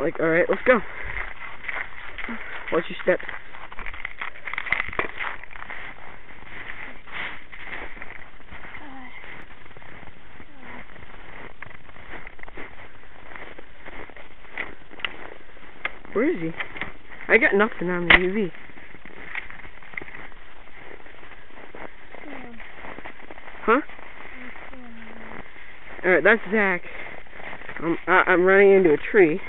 Like, alright, let's go. Watch your step. Where is he? I got nothing on the UV. Huh? Alright, that's Zach. I'm running into a tree.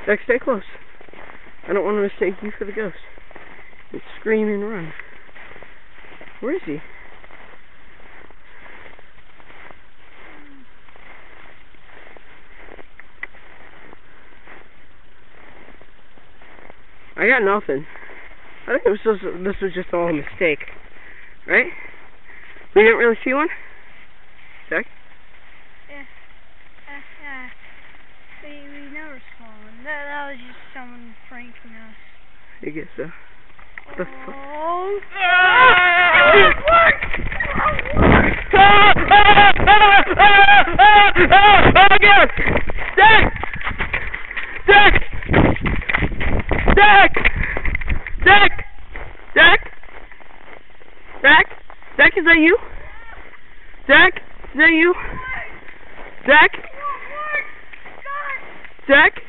Zach, stay close. I don't want to mistake you for the ghost. And scream and run. Where is he? I got nothing. I think this was just all a mistake. Right? We didn't really see one? Zach? Yeah. We never saw one. That was just someone pranking us. I guess so. What the fuck? Oh! Oh God! Zach! Zach! Zach! Zach! Zach! Zach? Zach, is that you? Zach? Is that you? Zach? Zach?